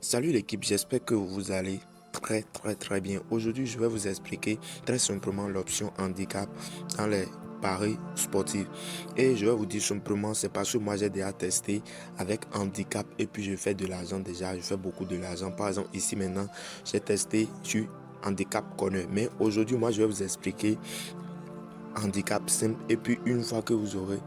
Salut l'équipe, j'espère que vous allez très bien. Aujourd'hui, je vais vous expliquer très simplement l'option handicap dans les paris sportifs. Et je vais vous dire simplement, c'est parce que moi j'ai déjà testé avec handicap et puis je fais de l'argent déjà, je fais beaucoup de l'argent. Par exemple, ici maintenant, j'ai testé sur handicap corner. Mais aujourd'hui, moi je vais vous expliquer handicap simple et puis une fois que vous aurez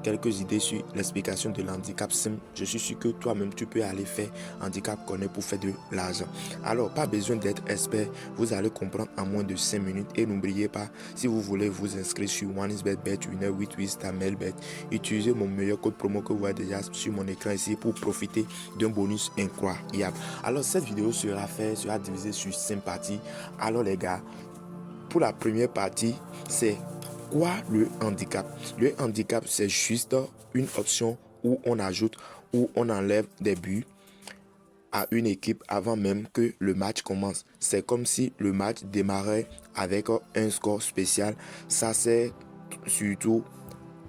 quelques idées sur l'explication de l'handicap simple, je suis sûr que toi-même tu peux aller faire handicap corner pour faire de l'argent. Alors pas besoin d'être expert, vous allez comprendre en moins de 5 minutes et n'oubliez pas, si vous voulez vous inscrire sur OneXBet, BetWinner, 88 Star, Melbet, utilisez mon meilleur code promo que vous voyez déjà sur mon écran ici pour profiter d'un bonus incroyable. Alors cette vidéo sera divisée sur 5 parties. Alors les gars, pour la première partie, c'est quoi le handicap? Le handicap, c'est juste une option où on ajoute ou on enlève des buts à une équipe avant même que le match commence. C'est comme si le match démarrait avec un score spécial. Ça sert surtout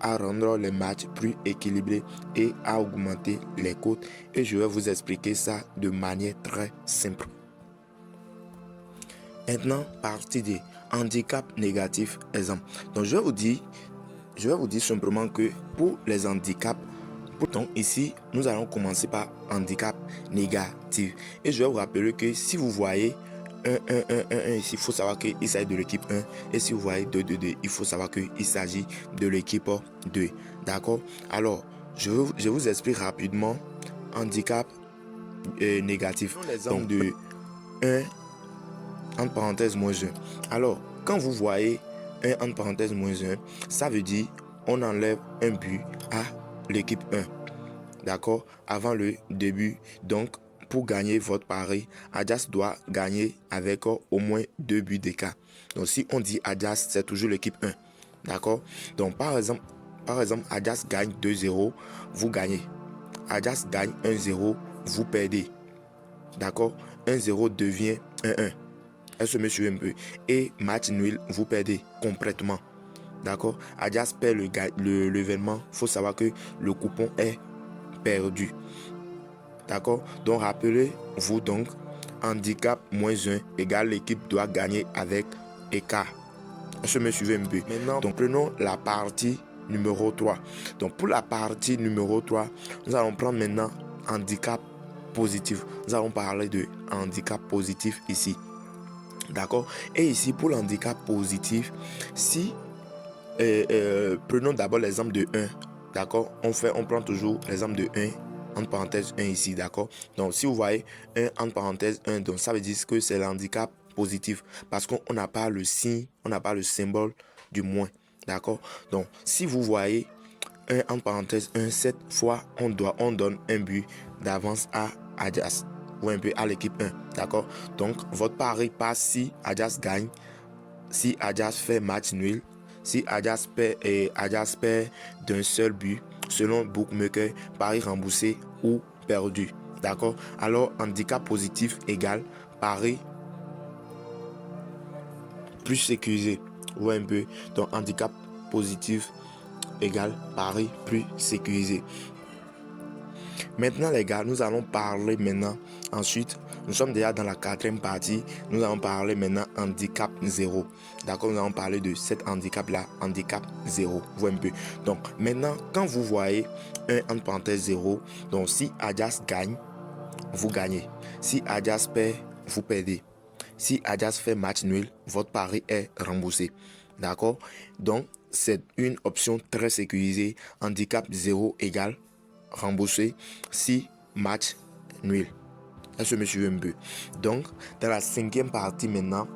à rendre les matchs plus équilibrés et à augmenter les cotes. Et je vais vous expliquer ça de manière très simple. Maintenant, partie des handicaps négatifs, exemple. Donc, je vais vous dire simplement que pour les handicaps, pourtant ici, nous allons commencer par handicap négatif. Et je vais vous rappeler que si vous voyez 1 ici, il faut savoir qu'il s'agit de l'équipe 1. Et si vous voyez 2 il faut savoir qu'il s'agit de l'équipe 2. D'accord? Alors, je vous explique rapidement handicap négatif. L'exemple de 1 entre parenthèses moins 1. Alors, quand vous voyez 1 entre parenthèses moins 1, ça veut dire on enlève un but à l'équipe 1. D'accord? Avant le début. Donc, pour gagner votre pari, Ajax doit gagner avec au moins 2 buts d'écart. Donc, si on dit Ajax, c'est toujours l'équipe 1. D'accord? Donc, par exemple, Ajax gagne 2-0, vous gagnez. Ajax gagne 1-0, vous perdez. D'accord? 1-0 devient 1-1. Elle se met sur un peu. Et match nul, vous perdez complètement. D'accord? Ajax perd l'événement. Il faut savoir que le coupon est perdu. D'accord? Donc, rappelez-vous donc, handicap moins 1 égale l'équipe doit gagner avec écart. Elle se met sur un but. Maintenant, donc, prenons la partie numéro 3. Donc, pour la partie numéro 3, nous allons prendre maintenant handicap positif. Nous allons parler de handicap positif ici. D'accord? Et ici, pour l'handicap positif, si prenons d'abord l'exemple de 1. D'accord? On prend toujours l'exemple de 1 entre parenthèses 1 ici. D'accord? Donc, si vous voyez 1 entre parenthèses 1, donc ça veut dire que c'est l'handicap positif parce qu'on n'a pas le signe, on n'a pas le symbole du moins. D'accord? Donc, si vous voyez 1 entre parenthèses 1, cette fois, on donne un but d'avance à Ajax ou un peu à l'équipe 1. D'accord? Donc, votre pari passe si Ajax gagne, si Ajax fait match nul, si Ajax perd d'un seul but, selon Bookmaker, pari remboursé ou perdu. D'accord? Alors, handicap positif égale pari plus sécurisé. Ou un peu. Donc, handicap positif égale pari plus sécurisé. Maintenant les gars, nous allons parler maintenant. Ensuite, nous sommes déjà dans la 4e partie. Nous allons parler maintenant handicap 0. D'accord, nous allons parler de cet handicap là, handicap 0. Vous un peu. Donc maintenant, quand vous voyez 1 entre parenthèses 0, donc si Ajax gagne, vous gagnez. Si Ajax perd, vous perdez. Si Ajax fait match nul, votre pari est remboursé. D'accord? Donc, c'est une option très sécurisée. Handicap 0 égale remboursé si match nul. Elle se met sur un but. Donc, dans la 5e partie maintenant,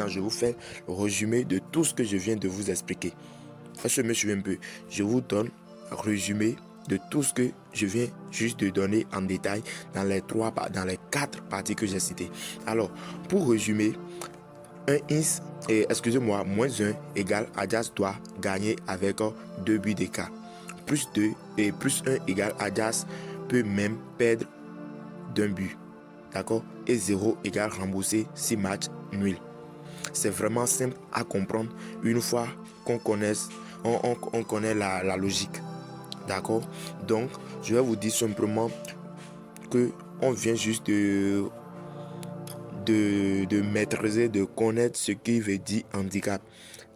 je vous fais le résumé de tout ce que je viens de vous expliquer. Elle se met sur un but. Je vous donne un résumé de tout ce que je viens juste de donner en détail dans les 4 parties que j'ai citées. Alors, pour résumer, moins 1 égale Ajax doit gagner avec 2 buts d'écart. Plus 2 et plus 1 égale Ajax peut même perdre d'un but. D'accord? Et 0 égale remboursé si match nul. C'est vraiment simple à comprendre une fois qu'on connaît la logique. D'accord? Donc, je vais vous dire simplement que on vient juste de maîtriser, de connaître ce qui veut dire handicap.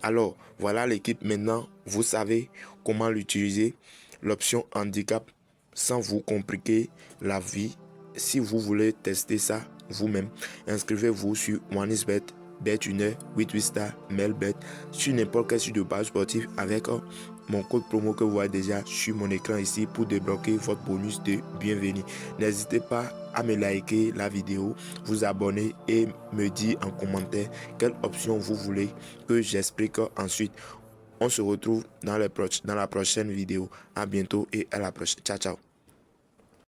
Alors, voilà l'équipe. Maintenant, vous savez comment l'utiliser, l'option handicap, sans vous compliquer la vie. Si vous voulez tester ça vous-même, inscrivez-vous sur OneXBet, BetWinner, 88star, Melbet, sur n'importe quel site de base sportif avec mon code promo que vous voyez déjà sur mon écran ici pour débloquer votre bonus de bienvenue. N'hésitez pas à me liker la vidéo, vous abonner et me dire en commentaire quelle option vous voulez que j'explique ensuite. On se retrouve dans la prochaine vidéo. À bientôt et à la prochaine. Ciao, ciao.